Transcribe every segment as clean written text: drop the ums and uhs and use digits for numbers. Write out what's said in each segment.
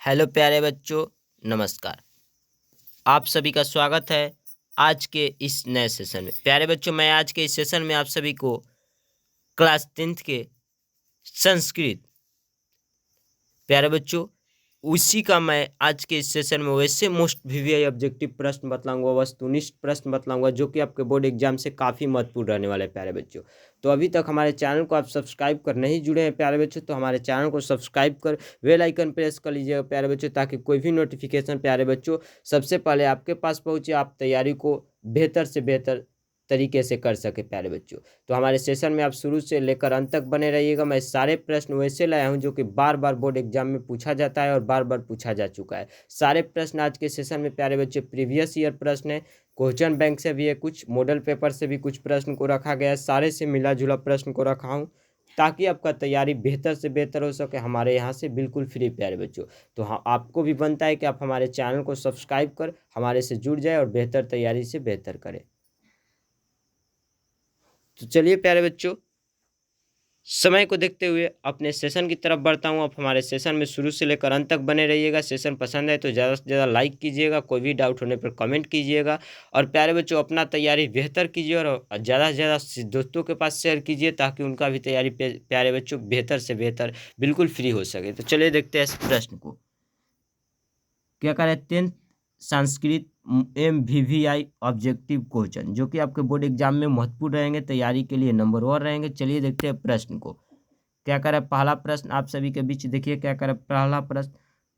Hello प्यारे बच्चों, नमस्कार। आप सभी का स्वागत है आज के इस नए सेशन में। प्यारे बच्चों, मैं आज के इस सेशन में आप सभी को क्लास 10th के संस्कृत, प्यारे बच्चों, उसी का मैं आज के इस सेशन में वैसे मोस्ट वीवीआई ऑब्जेक्टिव प्रश्न बतलाऊंगा, वस्तुनिष्ठ प्रश्न बतलाऊंगा जो कि आपके बोर्ड एग्जाम से काफ़ी महत्वपूर्ण रहने वाले हैं प्यारे बच्चों। तो अभी तक हमारे चैनल को आप सब्सक्राइब कर नहीं जुड़े हैं प्यारे बच्चों, तो हमारे चैनल को सब्सक्राइब कर बेल आइकन प्रेस कर लीजिएगा प्यारे बच्चों, ताकि कोई भी नोटिफिकेशन प्यारे बच्चों सबसे पहले आपके पास पहुँचे, आप तैयारी को बेहतर से बेहतर तरीके से कर सके प्यारे बच्चों। तो हमारे सेशन में आप शुरू से लेकर अंत तक बने रहिएगा। मैं सारे प्रश्न वैसे लाया हूं जो कि बार बार बोर्ड एग्जाम में पूछा जाता है और बार बार पूछा जा चुका है। सारे प्रश्न आज के सेशन में प्यारे बच्चे प्रीवियस ईयर प्रश्न है, क्वेश्चन बैंक से भी है, कुछ मॉडल पेपर से भी कुछ प्रश्न को रखा गया है, सारे से मिला जुला प्रश्न को रखा हूँ ताकि आपका तैयारी बेहतर से बेहतर हो सके हमारे यहाँ से बिल्कुल फ्री प्यारे बच्चों। तो हाँ, आपको भी बनता है कि आप हमारे चैनल को सब्सक्राइब कर हमारे से जुड़ जाए और बेहतर तैयारी से बेहतर करें। तो चलिए प्यारे बच्चों, समय को देखते हुए अपने सेशन की तरफ बढ़ता हूँ। आप हमारे सेशन में शुरू से लेकर अंत तक बने रहिएगा। सेशन पसंद है तो ज़्यादा से ज़्यादा लाइक कीजिएगा, कोई भी डाउट होने पर कमेंट कीजिएगा और प्यारे बच्चों अपना तैयारी बेहतर कीजिए और ज़्यादा से ज़्यादा दोस्तों के पास शेयर कीजिए ताकि उनका भी तैयारी प्यारे बच्चों बेहतर से बेहतर बिल्कुल फ्री हो सके। तो चलिए देखते हैं इस प्रश्न को। क्या करें? 10th Sanskrit MVVI objective question जो कि आपके बोर्ड एग्जाम में महत्वपूर्ण रहेंगे, तैयारी के लिए नंबर 1 रहेंगे। चलिए देखते हैं प्रश्न को। क्या करें? पहला प्रश्न आप सभी के बीच देखिए। क्या करें? पहला प्रश्न,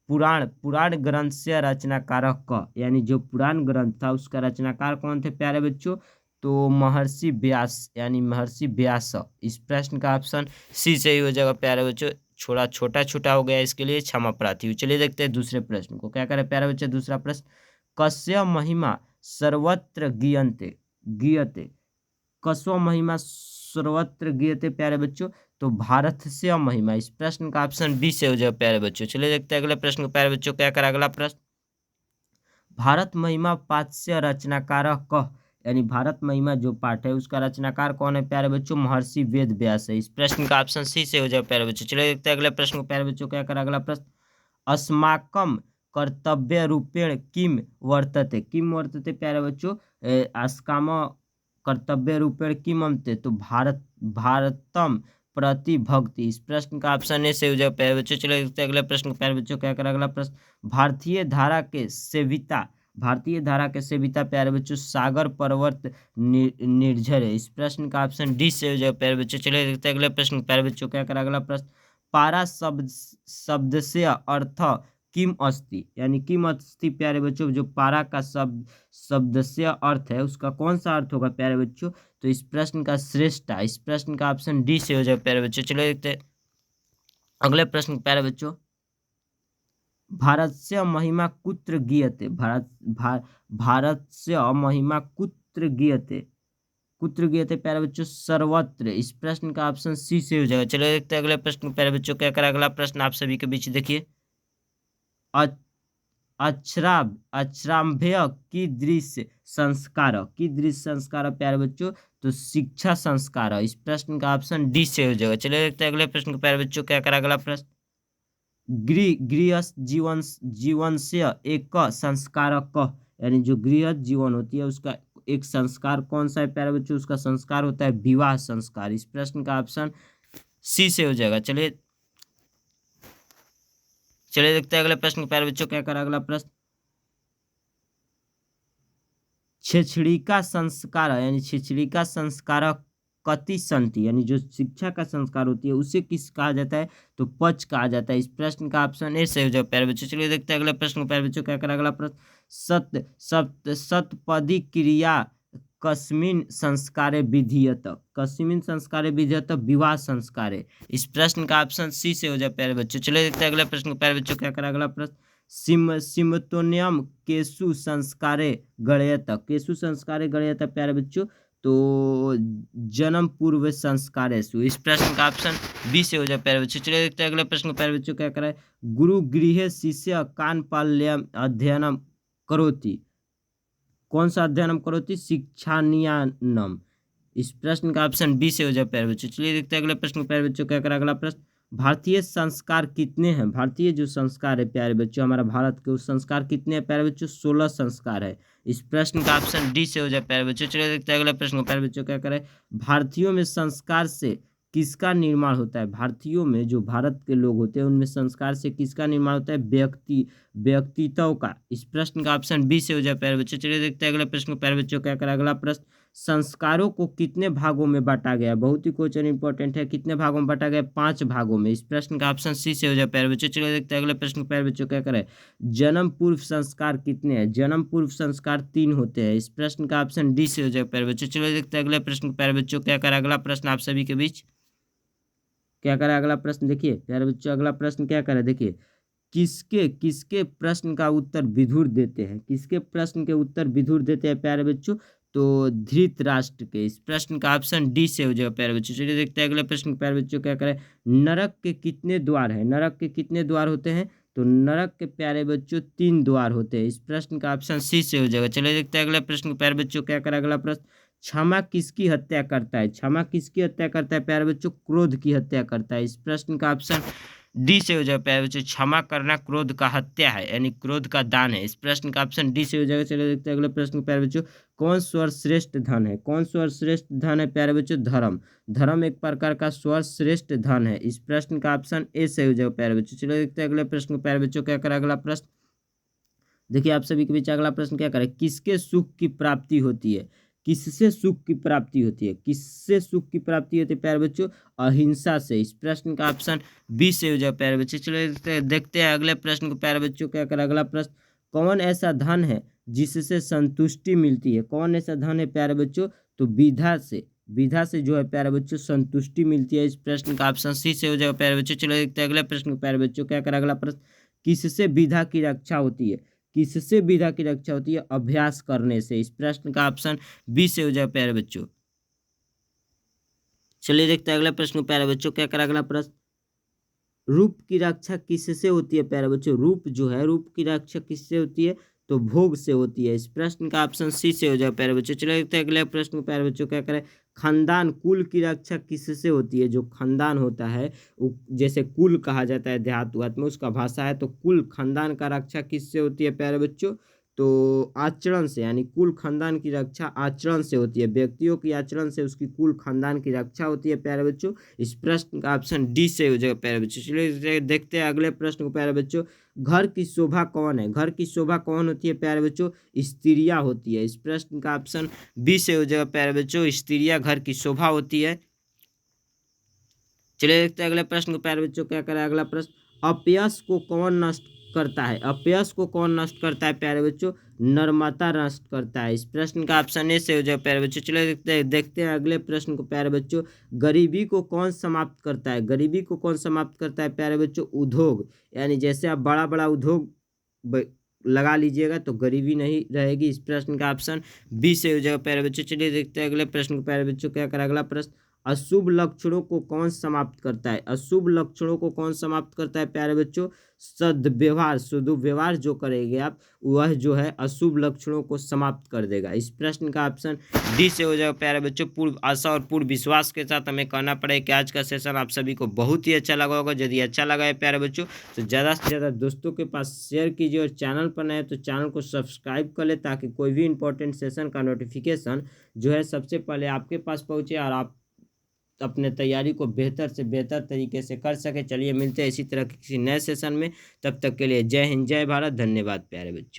पुराण ग्रंथ से रचनाकार क, यानी जो पुराण ग्रंथ था उसका रचनाकार कौन थे प्यारे बच्चों? तो महर्षि व्यास, यानी महर्षि व्यास। इस प्रश्न का ऑप्शन सी सही हो जाएगा प्यारे बच्चों। छोटा छोटा हो गया, इसके लिए क्षमा प्रार्थी हूँ। चलिए देखते हैं दूसरे प्रश्न को। क्या करें प्यारे बच्चे? दूसरा प्रश्न, कस्य महिमा सर्वत्र गीयते गीयते, कस्व महिमा सर्वत्र गीयते प्यारे बच्चों? तो भारत से महिमा। इस प्रश्न का ऑप्शन बी से हो जाएगा प्यारे बच्चों। चलिए देखते हैं अगले प्रश्न को प्यारे बच्चों। क्या करें? अगला प्रश्न, भारत महिमा पाठ से रचनाकार कह, यानी भारत महिमा जो पाठ है उसका रचनाकार कौन है प्यारे बच्चों? महर्षि वेद व्यास है। इस प्रश्न का ऑप्शन सी से हो जाए प्यारे बच्चों। चलिए देखते हैं अगले प्रश्न को प्यारे बच्चों। क्या करें? अगला प्रश्न, अस्माकं कर्तव्य रूपेण किम वर्तते। किम वर्तते प्यारे बच्चों? अस्काम कर्तव्य रूपेण किम अमते, तो भारतम प्रति भक्ति। इस प्रश्न का ऑप्शन ए से हो जाए प्यारे बच्चों। चलिए देखते हैं अगले प्रश्न को प्यारे बच्चों। क्या करें? अगला प्रश्न, भारतीय धारा के सेविता, भारतीय धारा के सेविता प्यारे बच्चों सागर पर्वत निर्झर है। इस प्रश्न का ऑप्शन डी से हो जाए प्यारे बच्चों। चलिए देखते हैं अगले प्रश्न प्यारे बच्चों। क्या करें? अगला प्रश्न, पारा शब्द से अर्थ किम अस्ति, यानी किम अस्ति प्यारे बच्चों, जो पारा का शब्द से अर्थ है उसका कौन सा अर्थ होगा प्यारे बच्चों? तो इस प्रश्न का श्रेष्ठ, इस प्रश्न का ऑप्शन डी से हो जाए प्यारे बच्चों। चलिए देखते हैं अगले प्रश्न प्यारे बच्चों, भारत से महिमा कुत्र गीयते, भारत से महिमा कुत्र गीयते प्यारे बच्चों? सर्वत्र। इस प्रश्न का ऑप्शन सी से हो जाएगा। चलिए देखते हैं अगले प्रश्न प्यारे बच्चों। क्या करें? अगला प्रश्न आप सभी के बीच देखिए। अक्षराभ्य की दृश्य संस्कार प्यारे बच्चों? तो शिक्षा संस्कार। इस प्रश्न का ऑप्शन डी से हो जाएगा। चलिए देखते हैं अगले प्रश्न को प्यारे बच्चों। क्या करें? अगला प्रश्न, गृहस्थ जीवन से एक संस्कार क, यानी जो गृहस्थ जीवन होती है उसका एक संस्कार कौन सा है प्यारे बच्चों? उसका संस्कार होता है विवाह संस्कार। इस प्रश्न का ऑप्शन सी से हो जाएगा। चलिए देखते हैं अगले प्रश्न प्यारे बच्चों। क्या करें? अगला प्रश्न, शैक्षणिका संस्कार, यानी शैक्षणिका संस्कार कति संति, यानी जो शिक्षा का संस्कार होती है उसे किस कहा जाता है? तो पच कहा जाता है। इस प्रश्न का ऑप्शन ए से हो जाए प्यारे बच्चों। चलिए देखते हैं अगले प्रश्न को प्यारे बच्चों। क्या करें? अगला प्रश्न, सप्तपदी क्रिया कस्मिन संस्कारे विधीयत, कस्मिन संस्कारे विधीयत विवाह संस्कारे। इस प्रश्न का ऑप्शन सी से हो जाए प्यारे बच्चों। चलिए देखते हैं अगले प्रश्न को प्यारे बच्चों। क्या करें? अगला प्रश्न, सिमतोन्यम केशु संस्कारे गणयत, केशु संस्कारे गणयत प्यारे बच्चों? तो जन्म पूर्व संस्कारेषु। इस प्रश्न का ऑप्शन बी से हो जाए प्यारे बच्चों। चलिए देखते हैं अगले प्रश्न को प्यारे बच्चों। क्या कराए? गुरु गृह शिष्य कानपाल्यम अध्ययनम करोति, कौन सा अध्ययनम करोति? शिक्षानियानम। इस प्रश्न का ऑप्शन बी से हो जाए प्यारे बच्चों। चलिए देखते हैं अगले प्रश्न को प्यारे बच्चों। क्या करें? अगला प्रश्न, भारतीय संस्कार कितने हैं? भारतीय जो संस्कार है प्यारे बच्चों, हमारा भारत के उस संस्कार कितने हैं प्यारे बच्चों? 16 संस्कार है। इस प्रश्न का ऑप्शन डी से हो जाए प्यारे बच्चों। चलिए देखते हैं अगला प्रश्न को प्यारे बच्चों, क्या करें? भारतीयों में संस्कार से किसका निर्माण होता है? भारतीयों में जो भारत के लोग होते हैं उनमें संस्कार से किसका निर्माण होता है? व्यक्तित्व का। इस प्रश्न का ऑप्शन बी से हो जाए प्यारे बच्चों। चलिए देखते हैं अगले प्रश्न को प्यारे बच्चों, क्या करें? अगला प्रश्न, संस्कारों को कितने भागों में बांटा गया? बहुत ही क्वेश्चन इंपॉर्टेंट है। कितने भागों में बांटा गया? 5 भागों में। इस प्रश्न का ऑप्शन सी से हो जाए प्यारे बच्चों। चलिए देखते हैं अगले प्रश्न को प्यारे बच्चों, क्या करें? जन्म पूर्व संस्कार कितने हैं? जन्म पूर्व संस्कार 3 होते हैं। इस प्रश्न का ऑप्शन डी से हो जाए प्यारे बच्चों। चलिए देखते हैं अगले प्रश्न को प्यारे बच्चों, क्या करें? अगला प्रश्न आप सभी के बीच, क्या करें? अगला प्रश्न देखिए प्यारे बच्चों, अगला प्रश्न क्या करें? देखिए, किसके किसके प्रश्न का उत्तर विदुर देते हैं? किसके प्रश्न के उत्तर विदुर देते हैं प्यारे बच्चों? तो धृतराष्ट्र के। इस प्रश्न का ऑप्शन डी से हो जाएगा प्यारे बच्चों। चलिए देखते हैं अगले प्रश्न प्यारे बच्चों, क्या करें? नरक के कितने द्वार हैं? नरक के कितने द्वार होते हैं? तो नरक के प्यारे बच्चों 3 द्वार होते हैं। इस प्रश्न का ऑप्शन सी से हो जाएगा। चलिए देखते हैं अगले प्रश्न प्यारे बच्चों, क्या करें? अगला प्रश्न, क्षमा किसकी हत्या करता है? क्षमा किसकी हत्या करता है प्यारे बच्चों? क्रोध की हत्या करता है। इस प्रश्न का ऑप्शन डी से हो जाएगा प्यारे बच्चों। क्षमा करना क्रोध का हत्या है, यानी क्रोध का दान है। इस प्रश्न का ऑप्शन डी से हो जाएगा। चलिए देखते हैं अगले प्रश्न प्यारे बच्चों, कौन सर्वश्रेष्ठ धन है? कौन सर्वश्रेष्ठ धन है प्यारे बच्चों? धर्म। धर्म एक प्रकार का सर्वश्रेष्ठ धन है। इस प्रश्न का ऑप्शन ए से हो जाएगा प्यारे बच्चों। चलिए देखते हैं अगले प्रश्न प्यारे बच्चों, क्या करें? अगला प्रश्न देखिए, आप सभी के बीच अगला प्रश्न क्या करें? किसके सुख की प्राप्ति होती है? किससे सुख की प्राप्ति होती है? किससे सुख की प्राप्ति होती है प्यारे बच्चों? अहिंसा से। इस प्रश्न का ऑप्शन बी से हो जाए प्यारे बच्चों। चलिए देखते हैं अगले प्रश्न को प्यारे बच्चों, क्या करें? अगला प्रश्न, कौन ऐसा धन है जिससे संतुष्टि मिलती है? कौन ऐसा धन है प्यारे बच्चों? तो विधा से। विधा से जो है प्यारे बच्चों संतुष्टि मिलती है। इस प्रश्न का ऑप्शन सी से हो जाएगा प्यारे बच्चों। चलिए देखते हैं अगले प्रश्न को प्यारे बच्चों, क्या करें? अगला प्रश्न, किससे विधा की रक्षा होती है? किससे विधा की रक्षा होती है? अभ्यास करने से। इस प्रश्न का ऑप्शन बी से हो जाए प्यारे बच्चों। चलिए देखते हैं अगला प्रश्न प्यारे बच्चों, क्या करें? अगला प्रश्न, रूप की रक्षा किससे होती है प्यारे बच्चों? रूप जो है, रूप की रक्षा किससे होती है? तो भोग से होती है। इस प्रश्न का ऑप्शन सी से हो जाए प्यारे बच्चों। चलिए देखते हैं अगले प्रश्न प्यारे बच्चों, क्या करें? खानदान कुल की रक्षा किससे होती है? जो खानदान होता है, जैसे कुल कहा जाता है देहात वात में, उसका भाषा है, तो कुल खानदान का रक्षा किससे होती है प्यारे बच्चों? तो आचरण से, यानी कुल खानदान की रक्षा आचरण से होती है। व्यक्तियों की आचरण से उसकी कुल खानदान की रक्षा होती है प्यारे बच्चों। इस प्रश्न का ऑप्शन डी से हो जाएगा प्यारे बच्चों। चलिए देखते हैं अगले प्रश्न को प्यारे बच्चों, घर की शोभा कौन है? घर की शोभा कौन होती है प्यारे बच्चों? स्त्रियां होती है। इस प्रश्न का ऑप्शन बी से हो जाएगा प्यारे बच्चों। स्त्रियां घर की शोभा होती है। चलिए देखते हैं अगले प्रश्न को प्यारे बच्चों, क्या करें? अगला प्रश्न, अपयश को कौन नष्ट करता है? अपयश को कौन नष्ट करता है प्यारे बच्चों? नर्मदा नष्ट करता है। इस प्रश्न का ऑप्शन ए से हो जाए प्यारे बच्चों। चलिए देखते हैं अगले प्रश्न को प्यारे बच्चों, गरीबी को कौन समाप्त करता है? गरीबी को कौन समाप्त करता है प्यारे बच्चों? उद्योग, यानी जैसे आप बड़ा बड़ा उद्योग लगा लीजिएगा तो गरीबी नहीं रहेगी। इस प्रश्न का ऑप्शन बी से हो जाएगा प्यारे बच्चों। चलिए देखते हैं अगले प्रश्न को प्यारे बच्चों, क्या करें? अगला प्रश्न, अशुभ लक्षणों को कौन समाप्त करता है? अशुभ लक्षणों को कौन समाप्त करता है प्यारे बच्चों? सद्व्यवहार, सदुव्यवहार जो करेंगे आप, वह जो है अशुभ लक्षणों को समाप्त कर देगा। इस प्रश्न का ऑप्शन डी से हो जाएगा प्यारे बच्चों। पूर्ण आशा और पूर्ण विश्वास के साथ हमें कहना पड़ेगा कि आज का सेशन आप सभी को बहुत ही अच्छा लगा होगा। यदि अच्छा लगा है प्यारे बच्चों तो ज़्यादा से ज़्यादा दोस्तों के पास शेयर कीजिए, और चैनल पर नए तो चैनल को सब्सक्राइब कर ले, ताकि कोई भी इंपॉर्टेंट सेशन का नोटिफिकेशन जो है सबसे पहले आपके पास पहुँचे और आप अपने तैयारी को बेहतर से बेहतर तरीके से कर सके। चलिए मिलते हैं इसी तरह के किसी नए सेशन में। तब तक के लिए जय हिंद, जय भारत, धन्यवाद प्यारे बच्चों।